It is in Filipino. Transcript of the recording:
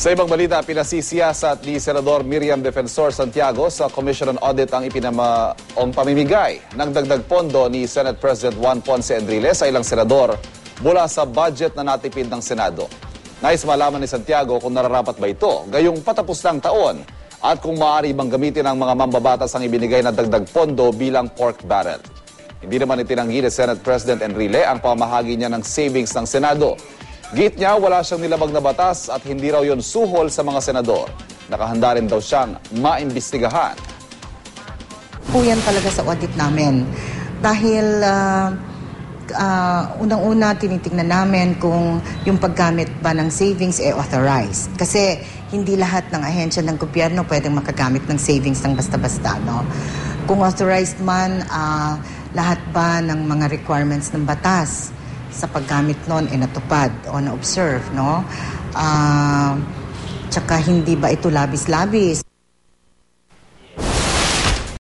Sa ibang balita, pinasisiyasat ni Senador Miriam Defensor Santiago sa Commission on Audit ang pamimigay ng dagdag pondo ni Senate President Juan Ponce Enrile sa ilang senador mula sa budget na natipid ng Senado. Nais malaman ni Santiago kung nararapat ba ito gayong patapos ng taon at kung maaari bang gamitin ng mga mambabatas ang ibinigay na dagdag pondo bilang pork barrel. Hindi naman itinanggi ni Senate President Enrile ang pamahagi niya ng savings ng Senado. Git niya, wala siyang nilabag na batas at hindi raw yon suhol sa mga senador. Nakahanda rin daw siyang maimbestigahan. Po yan talaga sa audit namin. Dahil unang-una tinitingnan namin kung yung paggamit ba ng savings authorized. Kasi hindi lahat ng ahensya ng gobyerno pwedeng makagamit ng savings ng basta-basta. No? Kung authorized man, lahat ba ng mga requirements ng batas sa paggamit nun ay natupad o na-observe, no? Tsaka hindi ba ito labis-labis?